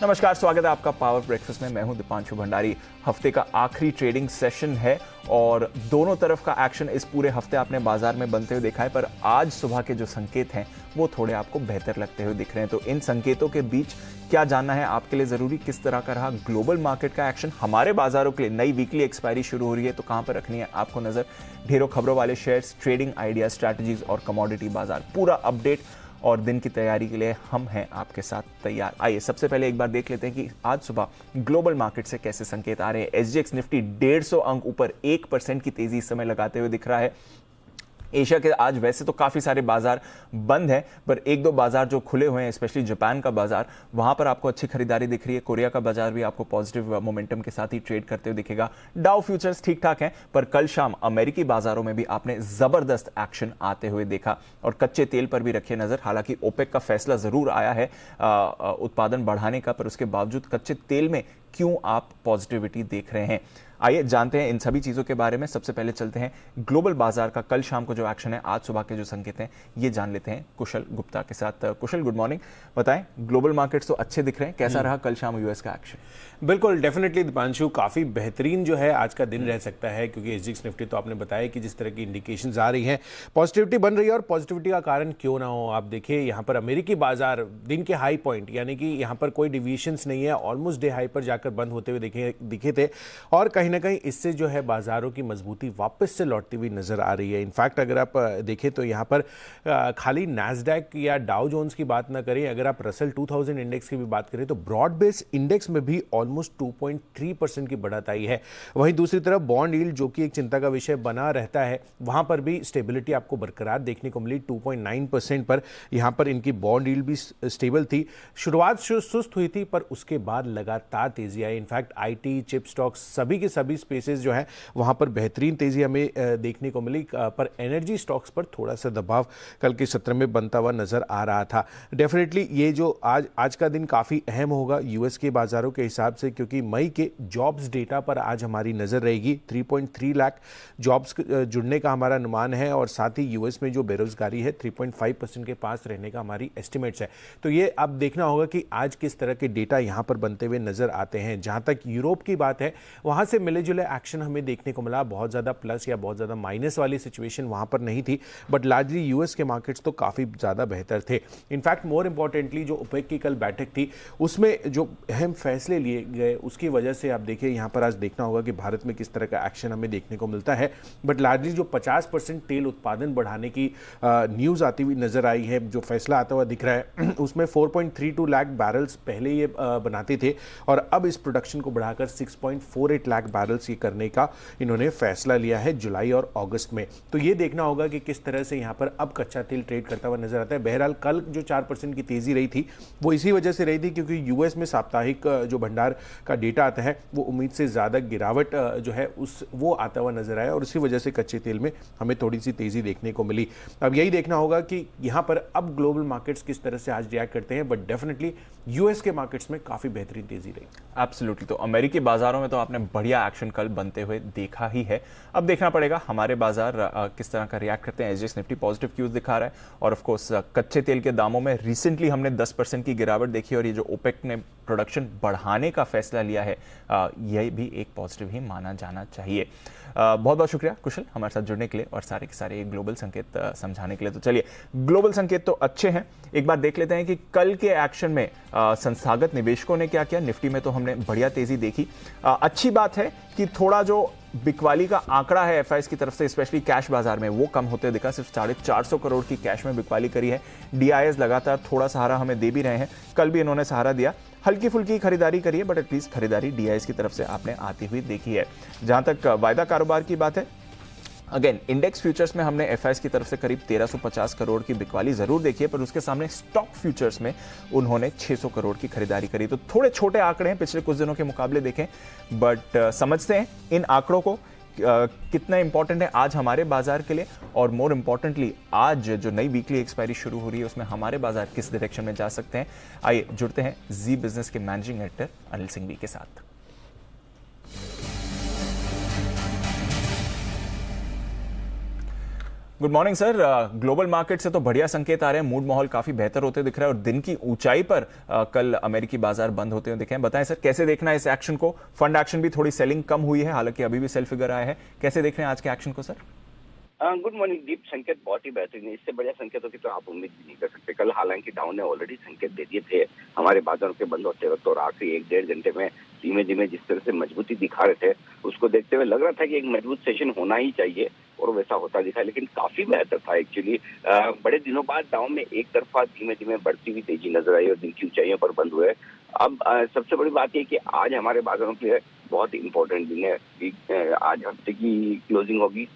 नमस्कार, स्वागत है आपका पावर ब्रेकफास्ट में। मैं हूं दीपांशु भंडारी। हफ्ते का आखिरी ट्रेडिंग सेशन है और दोनों तरफ का एक्शन इस पूरे हफ्ते आपने बाजार में बनते हुए देखा है, पर आज सुबह के जो संकेत हैं वो थोड़े आपको बेहतर लगते हुए दिख रहे हैं। तो इन संकेतों के बीच क्या जानना है आपके लिए जरूरी, किस तरह का रहा ग्लोबल मार्केट का एक्शन, हमारे बाजारों के लिए नई वीकली एक्सपायरी शुरू हो रही है तो कहां पर रखनी है आपको नजर, ढेरों खबरों वाले शेयर्स, ट्रेडिंग आइडिया, स्ट्रैटेजीज और कमोडिटी बाजार, पूरा अपडेट और दिन की तैयारी के लिए हम हैं आपके साथ तैयार। आइए सबसे पहले एक बार देख लेते हैं कि आज सुबह ग्लोबल मार्केट से कैसे संकेत आ रहे हैं। एसजीएक्स निफ्टी 150 अंक ऊपर 1% की तेजी इस समय लगाते हुए दिख रहा है। एशिया के आज वैसे तो काफी सारे बाजार बंद हैं, पर एक दो बाजार जो खुले हुए हैं, स्पेशली जापान का बाजार, वहां पर आपको अच्छी खरीदारी दिख रही है। कोरिया का बाजार भी आपको पॉजिटिव मोमेंटम के साथ ही ट्रेड करते हुए दिखेगा। डाउ फ्यूचर्स ठीक ठाक हैं, पर कल शाम अमेरिकी बाजारों में भी आपने जबरदस्त एक्शन आते हुए देखा और कच्चे तेल पर भी रखिए नजर। हालांकि ओपेक का फैसला जरूर आया है उत्पादन बढ़ाने का, पर उसके बावजूद कच्चे तेल में क्यों आप पॉजिटिविटी देख रहे हैं, आइए जानते हैं इन सभी चीजों के बारे में। सबसे पहले चलते हैं ग्लोबल बाजार का कल शाम को जो एक्शन है, आज सुबह के जो संकेत हैं, ये जान लेते हैं कुशल गुप्ता के साथ। कुशल, गुड मॉर्निंग। बताएं, ग्लोबल मार्केट्स तो अच्छे दिख रहे हैं, कैसा रहा कल शाम यूएस का एक्शन? बिल्कुल, डेफिनेटली दीपांशु, काफी बेहतरीन जो है आज का दिन रह सकता है, क्योंकि एसजीएक्स निफ्टी तो आपने बताया कि जिस तरह की इंडिकेशंस आ रही हैं, पॉजिटिविटी बन रही है। और पॉजिटिविटी का कारण क्यों ना हो, आप देखिए यहाँ पर अमेरिकी बाजार दिन के हाई पॉइंट, यानी कि यहाँ पर कोई डिविएशंस नहीं है, ऑलमोस्ट डे हाई पर जाकर बंद होते हुए दिखे थे और कहीं ना कहीं इससे जो है बाजारों की मजबूती वापस से लौटती हुई नजर आ रही है। इनफैक्ट अगर आप देखें तो यहाँ पर खाली नैस्डैक या डाउ जोन्स की बात ना करें, अगर आप रसल 2000 इंडेक्स की भी बात करें तो ब्रॉड बेस इंडेक्स में भी ऑलमोस्ट 2.3% की बढ़त आई है। वहीं दूसरी तरफ बॉन्ड यील्ड, जो कि एक चिंता का विषय बना रहता है, वहां पर भी स्टेबिलिटी आपको बरकरार देखने को मिली। 2.9% पर यहाँ पर इनकी बॉन्ड यील्ड भी स्टेबल थी। शुरुआत सुस्त हुई थी, पर उसके बाद लगातार तेजी आई। इनफैक्ट आईटी, चिप स्टॉक्स, सभी के सभी स्पेसेस जो है वहां पर बेहतरीन तेजी हमें देखने को मिली, पर एनर्जी स्टॉक्स पर थोड़ा सा दबाव कल के सत्र में बनता हुआ नजर आ रहा था। डेफिनेटली ये जो आज का दिन काफी अहम होगा यूएस के बाजारों के हिसाब से, क्योंकि मई के जॉब्स डेटा पर आज हमारी नजर रहेगी। 3.3 लाख जॉब्स जुड़ने का हमारा अनुमान है और साथ ही यूएस में जो बेरोजगारी है 3.5% के पास रहने का हमारी एस्टिमेट्स है। तो ये अब देखना होगा कि आज किस तरह के डेटा यहां पर बनते हुए नजर आते हैं। जहां तक यूरोप की बात है, वहां से मिले जुले एक्शन हमें देखने को मिला। बहुत ज़्यादा प्लस या बहुत ज़्यादा माइनस वाली सिचुएशन वहाँ पर नहीं थी, बट लार्जली यूएस के मार्केट्स तो काफ़ी ज़्यादा बेहतर थे। इनफैक्ट मोर इंपॉर्टेंटली जो ओपेक की कल बैठक थी, उसमें जो अहम फैसले लिए गए, उसकी वजह से आप देखिए यहाँ पर आज देखना होगा कि भारत में किस तरह का एक्शन हमें देखने को मिलता है। बट लार्जली जो 50% तेल उत्पादन बढ़ाने की न्यूज़ आती हुई नजर आई है, जो फैसला आता हुआ दिख रहा है, उसमें 4.32 लाख बैरल्स पहले ये बनाते थे और अब इस प्रोडक्शन को बढ़ाकर 6.48 लाख बैरल्स ये करने का इन्होंने फैसला लिया है जुलाई और अगस्त में। तो ये देखना होगा कि किस तरह से यहाँ पर अब कच्चा तेल ट्रेड करता हुआ नजर आता है। बहरहाल कल जो 4% की तेजी रही थी वो इसी वजह से रही थी क्योंकि यूएस में साप्ताहिक जो भंडार का डेटा आता है वो उम्मीद से ज्यादा गिरावट जो है वो आता हुआ नजर आया और इसी वजह से कच्चे तेल में हमें थोड़ी सी तेजी देखने को मिली। अब यही देखना होगा कि यहाँ पर अब ग्लोबल मार्केट्स किस तरह से आज रिएक्ट करते हैं, बट डेफिनेटली यूएस के मार्केट्स में काफी बेहतरीन तेजी रही। एब्सोल्युटली। तो अमेरिकी बाजारों में तो आपने बढ़िया एक्शन कल बनते हुए देखा ही है। अब देखना पड़ेगा हमारे बाजार किस तरह का रिएक्ट करते हैं। एसजीएक्स निफ्टी पॉजिटिव क्यूज दिखा रहा है और ऑफ कोर्स कच्चे तेल के दामों में रिसेंटली हमने 10% की गिरावट देखी और ये जो ओपेक ने प्रोडक्शन बढ़ाने का फैसला लिया है, यह भी एक पॉजिटिव ही माना जाना चाहिए। बहुत बहुत शुक्रिया कुशल हमारे साथ जुड़ने के लिए और सारे के सारे ग्लोबल संकेत समझाने के लिए। तो चलिए, ग्लोबल संकेत तो अच्छे हैं, एक बार देख लेते हैं कि कल के एक्शन में संस्थागत निवेशकों ने क्या किया। निफ्टी में तो हमने बढ़िया तेजी देखी। अच्छी बात है कि थोड़ा जो बिकवाली का आंकड़ा है एफआईएस की तरफ से, स्पेशली कैश बाजार में, वो कम होते दिखा। सिर्फ 450 करोड़ की कैश में बिकवाली करी है। डीआईएस लगातार थोड़ा सहारा हमें दे भी रहे हैं, कल भी इन्होंने सहारा दिया। हल्की फुल्की खरीदारी करी है, बट एटलीस्ट खरीदारी डीआईएस की तरफ से आपने आती हुई देखी है। जहां तक वायदा कारोबार की बात है, अगेन इंडेक्स फ्यूचर्स में हमने एफआईएस की तरफ से करीब 1350 करोड़ की बिकवाली जरूर देखी है, पर उसके सामने स्टॉक फ्यूचर्स में उन्होंने 600 करोड़ की खरीदारी करी। तो थोड़े छोटे आंकड़े हैं पिछले कुछ दिनों के मुकाबले देखें, बट समझते हैं इन आंकड़ों को कितना इंपॉर्टेंट है आज हमारे बाजार के लिए, और मोर इंपॉर्टेंटली आज जो नई वीकली एक्सपायरी शुरू हो रही है उसमें हमारे बाजार किस डायरेक्शन में जा सकते हैं। आइए जुड़ते हैं जी बिजनेस के मैनेजिंग एडिटर अनिल सिंघवी के साथ। Good morning sir. Global market से तो बढ़िया संकेत आ रहे हैं, मूड माहौल काफी बेहतर होते दिख रहा है और दिन की ऊंचाई पर कल अमेरिकी बाजार बंद होते हुए दिखे हैं। बताएं सर, कैसे देखना है इस एक्शन को? फंड एक्शन भी थोड़ी सेलिंग कम हुई है, हालांकि अभी भी सेल फिगर आया है। कैसे देख रहे हैं आज के एक्शन को सर? गुड मॉर्निंग दीप। संकेत बहुत ही बेहतरीन है, इससे बढ़िया संकेतों की तो आप उम्मीद भी नहीं कर सकते। कल हालांकि डाउन ने ऑलरेडी संकेत दे दिए थे हमारे बाजारों के बंद होते वक्त, और आखिरी 1-1.5 घंटे में धीमे धीमे जिस तरह से मजबूती दिखा रहे थे, उसको देखते हुए लग रहा था कि एक मजबूत सेशन होना ही चाहिए, और वैसा होता दिखा। लेकिन काफी बेहतर था एक्चुअली। बड़े दिनों बाद डाउन में एक तरफा धीमे धीमे बढ़ती हुई तेजी नजर आई और दिन की ऊंचाइयों पर बंद हुए। अब सबसे बड़ी बात यह कि आज हमारे बाजारों के लिए बहुत इंपॉर्टेंट दिन है। आज हफ्ते की क्लोजिंग होगी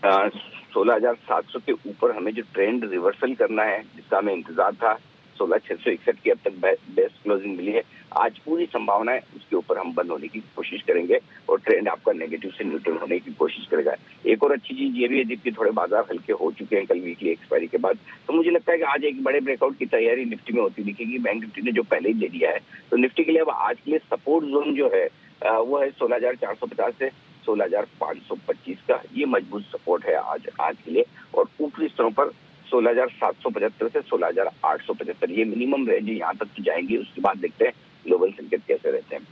16,700 के ऊपर। हमें जो ट्रेंड रिवर्सल करना है, जिसका हमें इंतजार था, 16,661 की अब तक बेस्ट क्लोजिंग मिली है। आज पूरी संभावना है उसके ऊपर हम बंद होने की कोशिश करेंगे और ट्रेंड आपका नेगेटिव से न्यूट्रल होने की कोशिश करेगा। एक और अच्छी चीज ये भी है कि थोड़े बाजार हल्के हो चुके हैं कल वीकली एक्सपायरी के बाद, तो मुझे लगता है कि आज एक बड़े ब्रेकआउट की तैयारी निफ्टी में होती दिखेगी। बैंक निफ्टी ने जो पहले ही ले लिया है, तो निफ्टी के लिए अब आज के लिए सपोर्ट जोन जो है वो है 16,450 से 16,525 का। ये मजबूत सपोर्ट है आज के लिए। और ऊपरी स्तरों पर 16,775 से 16,875 ये मिनिमम रेंज है, यहाँ तक तो जाएंगे। उसके बाद देखते हैं ग्लोबल संकेत कैसे रहते हैं।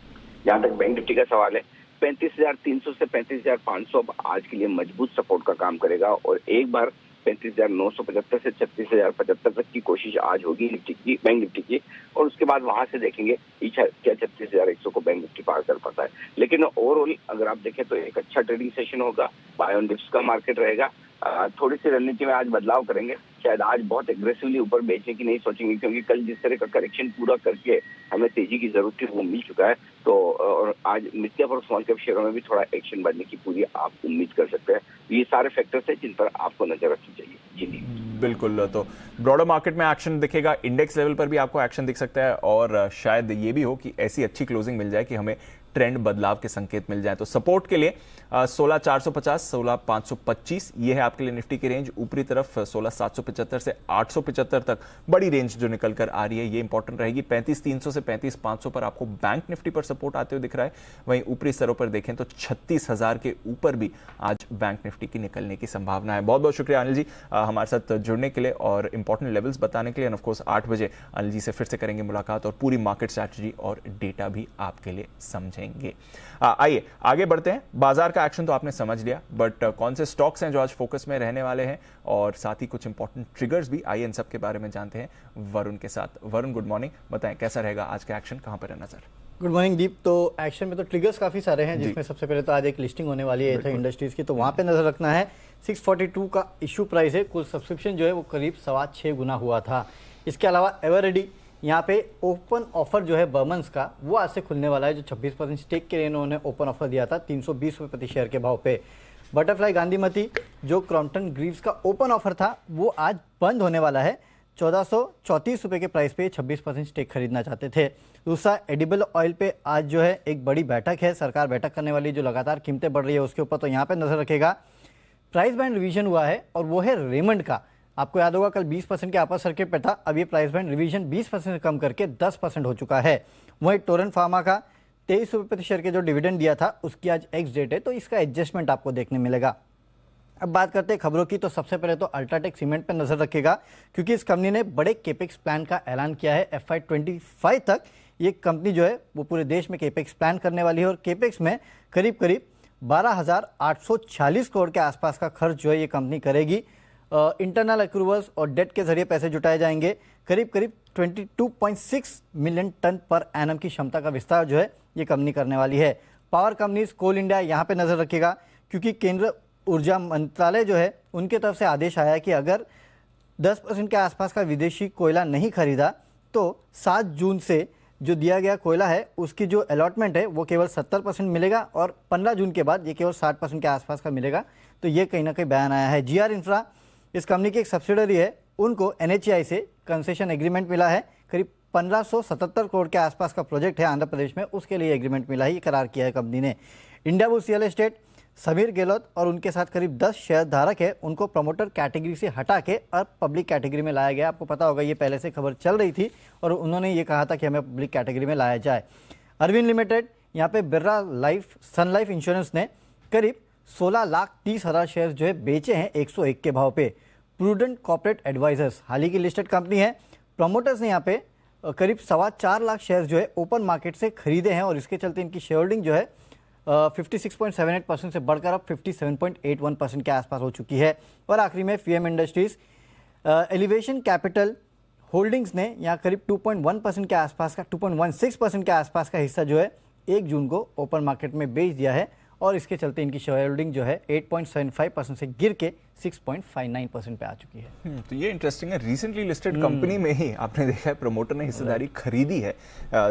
जहाँ तक बैंक निफ्टी का सवाल है, 35,300 से 35,500 आज के लिए मजबूत सपोर्ट का काम करेगा, और एक बार 35,975 से 36,075 तक की कोशिश आज होगी निफ्टी की, बैंक निफ्टी की। और उसके बाद वहां से देखेंगे क्या 36,100 को बैंक निफ्टी पार कर पाता है। लेकिन ओवरऑल अगर आप देखें तो एक अच्छा ट्रेडिंग सेशन होगा। बाय ऑन डिप्स का मार्केट रहेगा। थोड़ी सी रणनीति में आज बदलाव करेंगे। शायद आज बहुत एग्रेसिवली ऊपर बेचने की नहीं सोचेंगे, क्योंकि कल जिस तरह का करेक्शन पूरा करके हमें तेजी की जरूरत थी वो मिल चुका है। तो और आज मिड कैप और स्मॉल कैप शेयरों में भी थोड़ा एक्शन बढ़ने की पूरी आप उम्मीद कर सकते हैं। ये सारे फैक्टर्स हैं जिन पर आपको नजर रखनी चाहिए। जी बिल्कुल। तो ब्रॉडर मार्केट में एक्शन दिखेगा, इंडेक्स लेवल पर भी आपको एक्शन दिख सकता है, और शायद ये भी हो कि ऐसी अच्छी क्लोजिंग मिल जाए कि हमें ट्रेंड बदलाव के संकेत मिल जाए। तो सपोर्ट के लिए 16,450, 16,525 ये है आपके लिए निफ्टी की रेंज। ऊपरी तरफ 16,775 से 875 तक बड़ी रेंज जो निकल कर आ रही है, ये इंपॉर्टेंट रहेगी। 35,300 से 35,500 पर आपको बैंक निफ्टी पर सपोर्ट आते हुए दिख रहा है। वहीं ऊपरी स्तरों पर देखें तो 36,000 के ऊपर भी आज बैंक निफ्टी की निकलने की संभावना है। बहुत बहुत शुक्रिया अनिल जी हमारे साथ जुड़ने के लिए और इंपॉर्टेंट लेवल्स बताने के लिए। ऑफ कोर्स 8 बजे अनिल जी से फिर से करेंगे मुलाकात और पूरी मार्केट स्ट्रैटेजी और डेटा भी आपके लिए समझेंगे। आइए आगे बढ़ते हैं। बाजार का एक्शन तो आपने समझ लिया, बट कौन से स्टॉक्स हैं जो आज फोकस में रहने वाले हैं, और साथ ही कुछ इंपॉर्टेंट ट्रिगर्स भी, आइए इन सब के बारे में जानते हैं वरुण के साथ। वरुण गुड मॉर्निंग, बताएं कैसा रहेगा आज का एक्शन, कहां पर है नजर? गुड मॉर्निंग दीप। तो एक्शन में तो ट्रिगर्स काफी सारे हैं, जिसमें सबसे पहले तो आज एक लिस्टिंग होने वाली है एथर इंडस्ट्रीज की, तो वहां पे नजर रखना है। 642 का इशू प्राइस है। कुल सब्सक्रिप्शन जो है वो करीब 6.25 गुना हुआ था। इसके अलावा एवररेडी यहाँ पे ओपन ऑफर जो है बर्मन्स का, वो आज से खुलने वाला है। जो 26% स्टेक के लिए इन्होंने ओपन ऑफर दिया था 320 रुपये प्रति शेयर के भाव पे। बटरफ्लाई गांधीमती जो क्रॉम्पटन ग्रीव्स का ओपन ऑफर था, वो आज बंद होने वाला है। 1434 रुपये के प्राइस पे 26% स्टेक खरीदना चाहते थे। दूसरा एडिबल ऑयल पे आज जो है एक बड़ी बैठक है, सरकार बैठक करने वाली, जो लगातार कीमतें बढ़ रही है उसके ऊपर, तो यहाँ पे नजर रखेगा। प्राइस बैंड रिवीजन हुआ है और वो है रेमंड का। आपको याद होगा कल 20% के अपर सर्किट पे था, अब ये प्राइस बैंड रिवीजन 20% से कम करके 10% हो चुका है। वहीं टोरेंट फार्मा का 23 रुपये प्रति शेयर के जो डिविडेंड दिया था उसकी आज एक्स डेट है, तो इसका एडजस्टमेंट आपको देखने मिलेगा। अब बात करते हैं खबरों की, तो सबसे पहले तो अल्ट्राटेक सीमेंट पर नजर रखेगा, क्योंकि इस कंपनी ने बड़े केपेक्स प्लान का ऐलान किया है। FY 25 तक ये कंपनी जो है वो पूरे देश में केपेक्स प्लान करने वाली है, और केपेक्स में करीब करीब 12,840 करोड़ के आसपास का खर्च जो है ये कंपनी करेगी। इंटरनल एक्रूवल्स और डेट के जरिए पैसे जुटाए जाएंगे। करीब करीब 22.6 मिलियन टन पर एनम की क्षमता का विस्तार जो है ये कंपनी करने वाली है। पावर कंपनीज कोल इंडिया यहाँ पे नजर रखेगा, क्योंकि केंद्र ऊर्जा मंत्रालय जो है उनके तरफ से आदेश आया है कि अगर 10% के आसपास का विदेशी कोयला नहीं खरीदा तो 7 जून से जो दिया गया कोयला है उसकी जो अलॉटमेंट है वो केवल 70% मिलेगा, और 15 जून के बाद ये केवल 60% के आसपास का मिलेगा। तो ये कहीं ना कहीं बयान आया है। GR इंफ्रा इस कंपनी की एक सब्सिडरी है, उनको NHAI से कंसेशन एग्रीमेंट मिला है। करीब 1577 करोड़ के आसपास का प्रोजेक्ट है आंध्र प्रदेश में, उसके लिए एग्रीमेंट मिला है, ये करार किया है कंपनी ने। इंडियाबुल्स रियल एस्टेट समीर गहलोत और उनके साथ करीब 10 शेयर धारक है, उनको प्रमोटर कैटेगरी से हटा के अब पब्लिक कैटेगरी में लाया गया। आपको पता होगा ये पहले से खबर चल रही थी और उन्होंने ये कहा था कि हमें पब्लिक कैटेगरी में लाया जाए। अरविंद लिमिटेड यहाँ पे बिरला लाइफ सन लाइफ इंश्योरेंस ने करीब 16,30,000 शेयर जो है बेचे हैं 101 के भाव पे। प्रूडेंट कॉर्पोरेट एडवाइजर्स हाल ही की लिस्टेड कंपनी है। प्रमोटर्स ने यहाँ पे करीब 4.25 लाख शेयर जो है ओपन मार्केट से खरीदे हैं और इसके चलते इनकी शेयर होल्डिंग जो है 56.78% से बढ़कर अब 57.81% के आसपास हो चुकी है। और आखिरी में FM industries elevation capital holdings ने यहाँ करीब 2.1% के आसपास का 2.16% के आसपास का हिस्सा जो है 1 जून को ओपन मार्केट में बेच दिया है और इसके चलते इनकी शेयर होल्डिंग जो है 8.75% से गिर के 6.59% पे आ चुकी है। तो ये इंटरेस्टिंग है, रिसेंटली लिस्टेड कंपनी में ही आपने देखा है प्रमोटर ने हिस्सेदारी खरीदी है।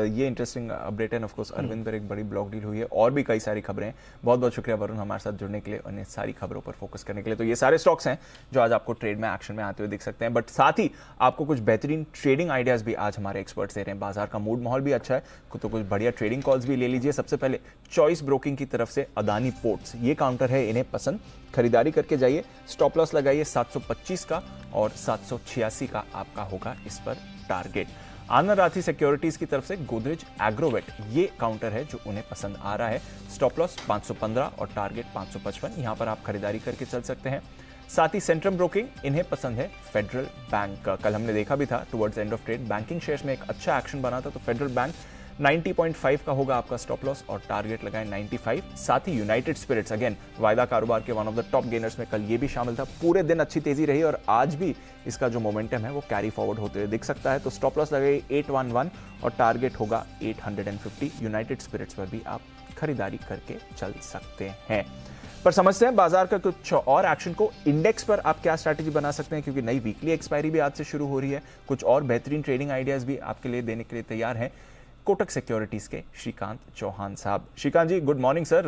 ये इंटरेस्टिंग अपडेट है। ऑफ कोर्स अरविंद पर एक बड़ी ब्लॉक डील हुई है और भी कई सारी खबरें हैं। बहुत बहुत शुक्रिया वरुण हमारे साथ जुड़ने के लिए और इन सारी खबरों पर फोकस करने के लिए। तो ये सारे स्टॉक्स हैं जो आज आपको ट्रेड में एक्शन में आते हुए दिख सकते हैं, बट साथ ही आपको कुछ बेहतरीन ट्रेडिंग आइडियाज भी आज हमारे एक्सपर्ट्स दे रहे हैं। बाजार का मूड माहौल भी अच्छा है तो कुछ बढ़िया ट्रेडिंग कॉल्स भी ले लीजिए। सबसे पहले चॉइस ब्रोकिंग की तरफ से अदानी पोर्ट्स, ये काउंटर है इन्हें पसंद, खरीदारी करके जाइए। स्टॉप लॉस लगाइए 725 का और 786 का आपका होगा इस पर टारगेट। आनंद राठी सिक्योरिटीज की तरफ से गोदरेज एग्रोवेट, ये काउंटर है जो उन्हें पसंद आ रहा है। स्टॉप लॉस 515 और टारगेट 555, यहां पर आप खरीदारी करके चल सकते हैं। साथ ही सेंट्रम ब्रोकिंग, इन्हें पसंद है फेडरल बैंक। कल हमने देखा भी था towards end of trade banking shares में एक अच्छा एक्शन बना था, तो फेडरल बैंक 90.5 का होगा आपका स्टॉप लॉस और टारगेट लगाएं 95। साथ ही यूनाइटेड स्पिरिट्स अगेन वायदा कारोबार के one of the top gainers में कल ये भी शामिल था। पूरे दिन अच्छी तेजी रही और आज भी इसका जो मोमेंटम है वो कैरी फॉरवर्ड होते हुए दिख सकता है। तो स्टॉप लॉस लगाइए 811 और टारगेट होगा 850। यूनाइटेड स्पिरिट्स पर भी आप खरीदारी करके चल सकते हैं। पर समझते हैं बाजार का कुछ और एक्शन को। इंडेक्स पर आप क्या स्ट्रैटेजी बना सकते हैं, क्योंकि नई वीकली एक्सपायरी भी आज से शुरू हो रही है। कुछ और बेहतरीन ट्रेडिंग आइडियाज भी आपके लिए देने के लिए तैयार हैं कोटक सिक्योरिटीज के श्रीकांत चौहान साहब। श्रीकांत जी गुड मॉर्निंग सर।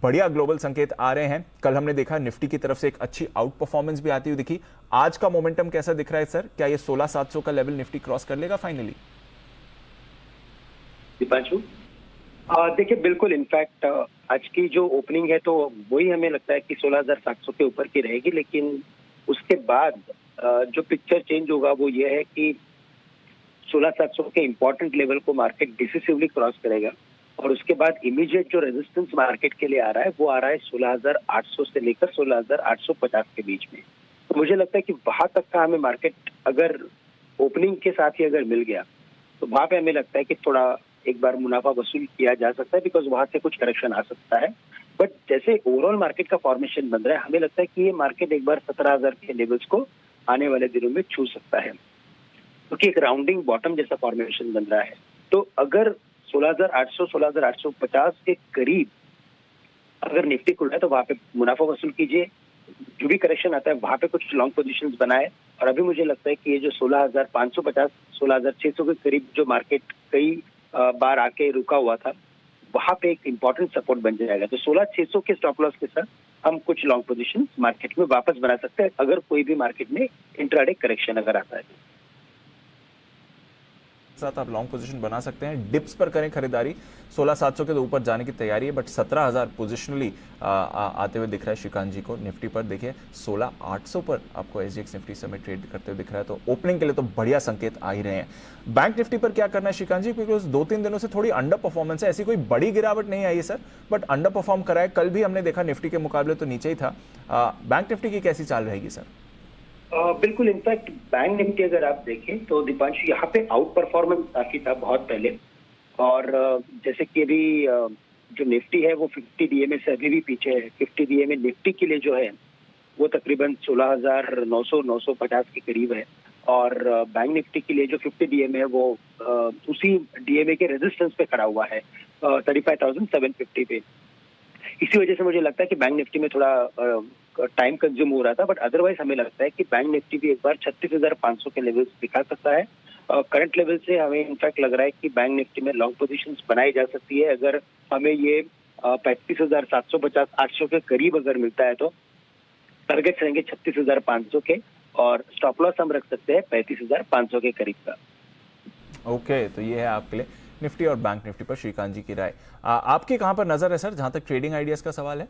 बढ़िया ग्लोबल संकेत आ रहे हैं। कल हमने देखा निफ्टी की तरफ से एक अच्छी आउट परफॉर्मेंस भी आती हुई दिखी। आज का मोमेंटम कैसा दिख रहा है सर? क्या ये 16,700 का लेवल निफ्टी क्रॉस कर लेगा फाइनली? दीपांशु देखिए बिल्कुल, इनफैक्ट आज की जो ओपनिंग है तो वही हमें लगता है कि 16,700 के ऊपर की रहेगी, लेकिन उसके बाद जो पिक्चर चेंज होगा वो ये है कि 16,700 के इंपॉर्टेंट लेवल को मार्केट डिसिसिवली क्रॉस करेगा और उसके बाद इमीडिएट जो रेजिस्टेंस मार्केट के लिए आ रहा है वो आ रहा है 16,800 से लेकर 16,850 के बीच में। तो मुझे लगता है कि वहां तक का हमें मार्केट अगर ओपनिंग के साथ ही अगर मिल गया तो वहां पे हमें लगता है कि थोड़ा एक बार मुनाफा वसूल किया जा सकता है, बिकॉज वहां से कुछ करेक्शन आ सकता है। बट जैसे ओवरऑल मार्केट का फॉर्मेशन बन रहा है, हमें लगता है कि ये मार्केट एक बार 17,000 के लेवल्स को आने वाले दिनों में छू सकता है, क्योंकि एक राउंडिंग बॉटम जैसा फॉर्मेशन बन रहा है। तो अगर 16,800 16,850 के करीब अगर निफ्टी खुल रहा है तो वहां पे मुनाफा वसूल कीजिए। जो भी करेक्शन आता है वहां पे कुछ लॉन्ग पोजीशंस बनाए। और अभी मुझे लगता है कि ये जो 16,550 16,600 के करीब जो मार्केट कई बार आके रुका हुआ था, वहां पे एक इंपॉर्टेंट सपोर्ट बन जाएगा। तो 16,600 के स्टॉप लॉस के साथ हम कुछ लॉन्ग पोजीशंस मार्केट में वापस बना सकते हैं अगर कोई भी मार्केट में इंट्राडे करेक्शन अगर आता है। साथ आप लॉन्ग पोजीशन बना सकते हैं। डिप्स पर करें खरीदारी, 16,700 के ऊपर जाने की तैयारी है, बट 17,000 पोजिशनली आते हुए दिख रहा है श्रीकांत जी को। निफ्टी पर देखिए 16,800 पर आपको एसजीएक्स निफ्टी समय ट्रेड करते हुए दिख रहा है, तो ओपनिंग के लिए तो बढ़िया संकेत आ ही रहे हैं। बैंक निफ्टी पर क्या करना है श्रीकांत जी, क्योंकि 2-3 दिनों से थोड़ी अंडर परफॉर्मेंस है। ऐसी कोई बड़ी गिरावट नहीं आई है सर, बट अंडर परफॉर्म करा है। कल भी हमने देखा निफ्टी के मुकाबले तो नीचे ही था। बैंक निफ्टी की कैसी चाल रहेगी सर? बिल्कुल, इनफैक्ट बैंक निफ्टी अगर आप देखें तो दीपांशु यहाँ पे आउट परफॉर्मेंस काफी था बहुत पहले, और जैसे कि अभी जो निफ्टी है वो 50 डीएमए से अभी भी पीछे है। 50 डीएमए निफ्टी के लिए जो है वो तकरीबन 16,900-950 के करीब है, और बैंक निफ्टी के लिए जो 50 डीएमए है वो उसी डीएमए के रेजिस्टेंस पे खड़ा हुआ है 35,750 पे। इसी वजह से मुझे लगता है कि बैंक निफ्टी में थोड़ा टाइम कंज्यूम हो रहा था, बट अदरवाइज हमें लगता है कि बैंक निफ्टी भी एक बार 36,500 के लेवल्स दिखा सकता है। करंट लेवल से हमें इनफैक्ट लग रहा है कि बैंक निफ्टी में लॉन्ग पोजीशंस बनाई जा सकती है। अगर हमें ये 35,750-800 के करीब अगर मिलता है तो टारगेट्स रहेंगे 36,500 के, और स्टॉप लॉस हम रख सकते हैं 35,500 के करीब का। ओके, तो ये है आपके लिए निफ्टी और बैंक निफ्टी पर श्रीकांत जी की राय। आपकी कहां पर नजर है सर जहां तक ट्रेडिंग आइडियाज का सवाल है?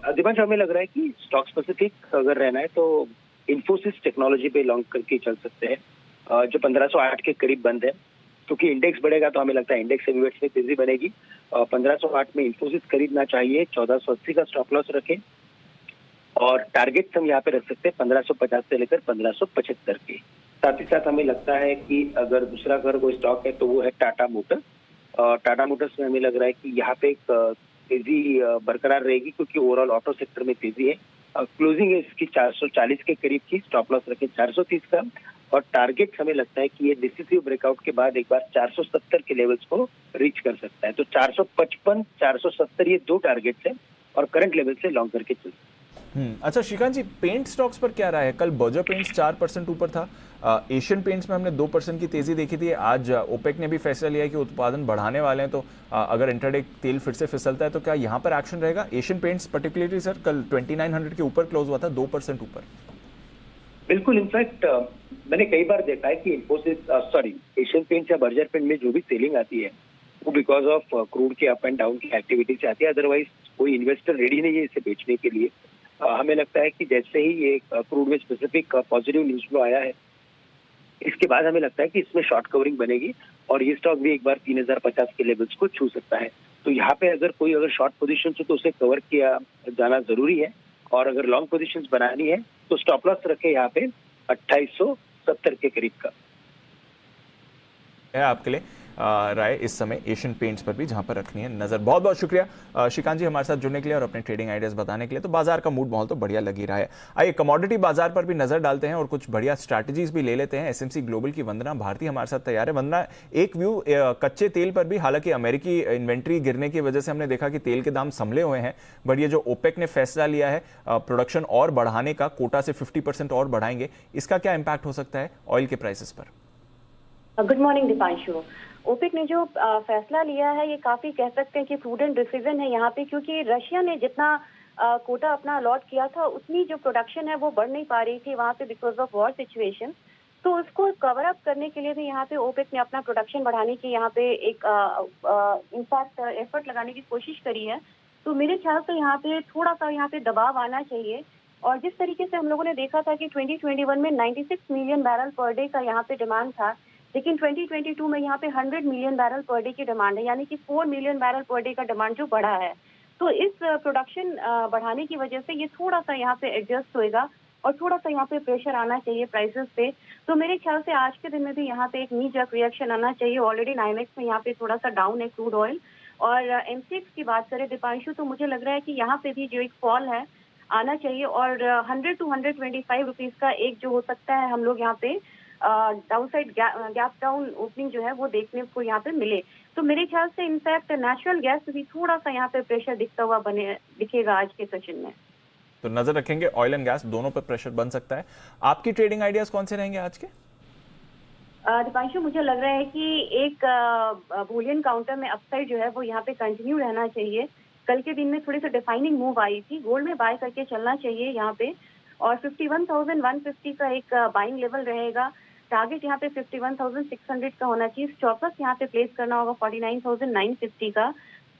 दिपांशु, हमें लग रहा है कि स्टॉक स्पेसिफिक अगर रहना है तो इन्फोसिस टेक्नोलॉजी पे लॉन्ग करके चल सकते हैं, जो 1508 के करीब बंद है। क्योंकि इंडेक्स बढ़ेगा तो हमें लगता है इंडेक्स हेवीवेट्स में तेजी बनेगी। 1508 में इंफोसिस खरीदना चाहिए, 1480 का स्टॉप लॉस रखें और टारगेट्स हम यहाँ पे रख सकते हैं 1550 से लेकर 1575 के। साथ ही साथ हमें लगता है कि अगर दूसरा अगर कोई स्टॉक है तो वो है टाटा मोटर्स। टाटा मोटर्स में हमें लग रहा है कि यहाँ पे एक तेजी बरकरार रहेगी क्योंकि ओवरऑल ऑटो सेक्टर में तेजी है। क्लोजिंग है इसकी 440 के करीब की, स्टॉप लॉस रखें 430 का और टारगेट हमें लगता है कि ये डिसिसिव ब्रेकआउट के बाद एक बार 470 के लेवल्स को रीच कर सकता है। तो 455, 470 ये दो टारगेट्स हैं और करंट लेवल से लॉन्ग करके चल। अच्छा श्रीकांत जी, पेंट स्टॉक्स पर क्या रहा है? कल बर्जर पेंट्स 4% ऊपर था, एशियन पेंट्स में हमने 2% की तेजी देखी थी। आज ओपेक ने भी फैसला लिया है कि उत्पादन बढ़ाने वाले हैं, तो अगर इंटरडे तेल फिर से फिसलता है तो क्या यहाँ पर एक्शन रहेगा? एशियन पेंट्स पर्टिकुलरली सर कल 2900 के ऊपर क्लोज हुआ था, 2% ऊपर। बिल्कुल, इनफैक्ट मैंने कई बार देखा है कि एशियन पेंट्स या बर्जर पेंट में जो भी सेलिंग आती है वो बिकॉज ऑफ क्रूड के अप एंड डाउन की एक्टिविटी से आती है, अदरवाइज कोई इन्वेस्टर रेडी नहीं है इसे बेचने के लिए। हमें लगता है कि जैसे ही ये क्रूड में स्पेसिफिक पॉजिटिव न्यूज फ्लो आया है, इसके बाद हमें लगता है कि इसमें शॉर्ट कवरिंग बनेगी और ये स्टॉक भी एक बार 3050 के लेवल्स को छू सकता है। तो यहाँ पे अगर शॉर्ट पोजीशन हो तो उसे कवर किया जाना जरूरी है और अगर लॉन्ग पोजीशंस बनानी है तो स्टॉप लॉस रखे यहाँ पे 2870 के करीब का है आपके लिए राय इस समय एशियन पेंट्स पर भी, जहां पर रखनी है नजर। बहुत बहुत शुक्रिया श्रीकांत जी हमारे साथ जुड़ने के लिए और अपने ट्रेडिंग आइडियाज बताने के लिए। तो बाजार का मूड माहौल तो बढ़िया लग ही रहा है। आइए कमोडिटी बाजार पर भी नजर डालते हैं और कुछ बढ़िया स्ट्रैटेजीज भी ले लेते हैं। एसएमसी ग्लोबल की वंदना भारती हमारे साथ तैयार है। वंदना, एक व्यू कच्चे तेल पर भी, हालांकि अमेरिकी इन्वेंट्री गिरने की वजह से हमने देखा कि तेल के दाम संभले हुए हैं, बट ये जो ओपेक ने फैसला लिया है प्रोडक्शन और बढ़ाने का, कोटा से 50% और बढ़ाएंगे, इसका क्या इंपैक्ट हो सकता है ऑयल के प्राइसेस पर? Good morning Deepanshu. ओपेक ने जो फैसला लिया है ये काफी कह सकते हैं कि प्रूडेंट डिसीजन है यहाँ पे, क्योंकि रशिया ने जितना कोटा अपना अलॉट किया था उतनी जो प्रोडक्शन है वो बढ़ नहीं पा रही थी वहाँ पे बिकॉज ऑफ वॉर सिचुएशन। तो उसको कवर अप करने के लिए भी यहाँ पे ओपेक ने अपना प्रोडक्शन बढ़ाने की यहाँ पे एक इनफैक्ट एफर्ट लगाने की कोशिश करी है। तो मेरे ख्याल से यहाँ पे थोड़ा सा यहाँ पे दबाव आना चाहिए। और जिस तरीके से हम लोगों ने देखा था कि 2021 में 96 मिलियन बैरल पर डे का यहाँ पे डिमांड था, लेकिन 2022 में यहाँ पे 100 मिलियन बैरल पर डे की डिमांड है, यानी कि 4 मिलियन बैरल पर डे का डिमांड जो बढ़ा है। तो इस प्रोडक्शन बढ़ाने की वजह से ये थोड़ा सा यहाँ पे एडजस्ट होएगा और थोड़ा सा यहाँ पे प्रेशर आना चाहिए प्राइसेस पे। तो मेरे ख्याल से आज के दिन में भी यहाँ पे एक नी जर्क रिएक्शन आना चाहिए। ऑलरेडी नाइमेक्स में यहाँ पे थोड़ा सा डाउन है क्रूड ऑयल। और एमसीएक्स की बात करें दीपांशु, तो मुझे लग रहा है कि यहाँ पे भी जो एक फॉल है आना चाहिए और 100 to 125 रुपीज का एक जो हो सकता है हम लोग यहाँ पे down side gap down opening जो है वो देखने को यहाँ पे मिले। तो मेरे ख्याल से इनफैक्ट नेचुरल गैस भी थोड़ा सा यहाँ पे प्रेशर दिखता हुआ दिखेगा आज के सेशन में। तो नजर रखेंगे ऑयल एंड गैस दोनों पर प्रेशर बन सकता है। आपकी ट्रेडिंग आइडियाज कौन से रहेंगे आज के? दीपांशु, मुझे लग रहा है कि एक बुलियन काउंटर में अपसाइड जो है वो यहाँ पे कंटिन्यू रहना चाहिए। कल के दिन में थोड़ी सी डिफाइनिंग मूव आई थी, गोल्ड में बाय करके चलना चाहिए यहाँ पे और 51,150 का एक बाइंग लेवल रहेगा। टारगेट यहाँ पे 51,600 का होना चाहिए। स्टॉप लॉस यहाँ पे प्लेस करना होगा 49,950 का।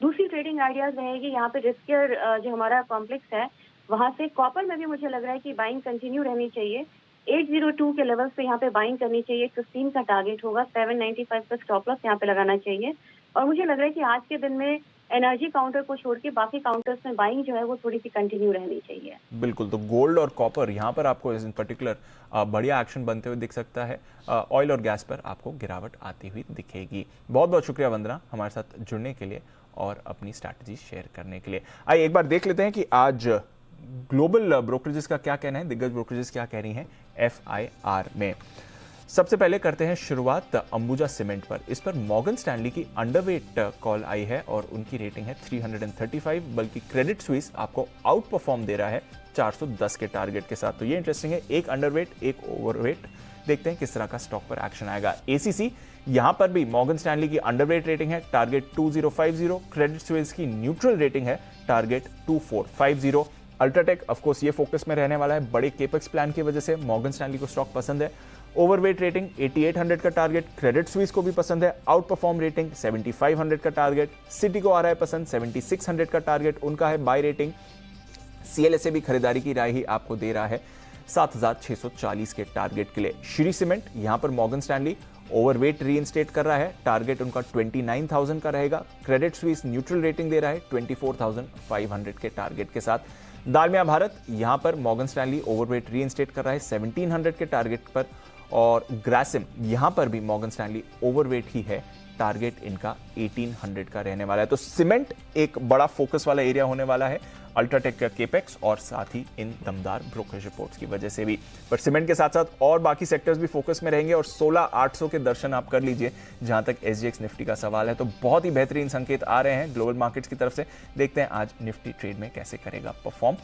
दूसरी ट्रेडिंग आइडियाज रहेगी यहाँ पे रिस्कियर जो हमारा कॉम्प्लेक्स है वहां से। कॉपर में भी मुझे लग रहा है कि बाइंग कंटिन्यू रहनी चाहिए। 802 के लेवल पे यहाँ पे बाइंग करनी चाहिए। 15 का टारगेट होगा, 795 का स्टॉप लॉस यहाँ पे लगाना चाहिए। और मुझे लग रहा है कि आज के दिन में एनर्जी काउंटर को छोड़ के बाकी काउंटर्स में बाइंग जो है वो थोड़ी सी कंटिन्यू रहनी चाहिए। बिल्कुल, तो गोल्ड और कॉपर यहाँ पर आपको इन पर्टिकुलर बढ़िया एक्शन बनते हुए दिख सकता है। ऑयल और गैस पर आपको गिरावट आती हुई दिखेगी। बहुत बहुत शुक्रिया वंदना हमारे साथ जुड़ने के लिए और अपनी स्ट्रैटेजी शेयर करने के लिए। आइए एक बार देख लेते हैं कि आज ग्लोबल ब्रोकरेजेस का क्या कहना है, दिग्गज ब्रोकरेजेस क्या कह रही हैं FIR में। सबसे पहले करते हैं शुरुआत अंबुजा सीमेंट पर। इस पर मॉर्गन स्टैनली की अंडरवेट कॉल आई है और उनकी रेटिंग है 335, बल्कि क्रेडिट स्विस आपको आउट परफॉर्म दे रहा है 410 के टारगेट के साथ। तो ये इंटरेस्टिंग है, एक अंडरवेट एक ओवरवेट। देखते हैं किस तरह का स्टॉक पर एक्शन आएगा। ACC यहां पर भी मॉर्गन स्टैनली की अंडरवेट रेटिंग है, टारगेट 2050। क्रेडिट स्विस की न्यूट्रल रेटिंग है, टारगेट 2450। अल्ट्राटेक ऑफकोर्स ये फोकस में रहने वाला है, बड़े केपेक्स प्लान की वजह से मॉर्गन स्टैनली को स्टॉक पसंद है। ओवरवेट रेटिंग 8800 का टारगेट, क्रेडिट स्विस को भी पसंद है। आउट परफॉर्म रेटिंग 7500 का टारगेट, सिटी को आ रहा है पसंद, 7600 का टारगेट उनका है। बाय रेटिंग CLSA भी खरीदारी की राय ही आपको दे रहा है 7640 के टारगेट के लिए। श्री सीमेंट यहां पर मॉर्गन स्टैनली ओवरवेट रीइंस्टेट कर रहा है, टारगेट उनका 29,000 का रहेगा। क्रेडिट स्विस न्यूट्रल रेटिंग दे रहा है 24,500 के टारगेट के साथ। दालमिया भारत यहां पर मॉर्गन स्टैनली ओवरवेट रीइंस्टेट कर रहा है 1700 के टारगेट पर, और ग्रासिम यहां पर भी मॉर्गन स्टैनली ओवरवेट ही है, टारगेट इनका 1800 का रहने वाला है। तो सीमेंट एक बड़ा फोकस वाला एरिया होने वाला है अल्ट्राटेक का केपेक्स और साथ ही इन दमदार ब्रोकरेज रिपोर्ट्स की वजह से भी। पर सीमेंट के साथ साथ और बाकी सेक्टर्स भी फोकस में रहेंगे और 16,800 के दर्शन आप कर लीजिए जहां तक SGX निफ्टी का सवाल है। तो बहुत ही बेहतरीन संकेत आ रहे हैं ग्लोबल मार्केट्स की तरफ से। देखते हैं आज निफ्टी ट्रेड में कैसे करेगा परफॉर्म।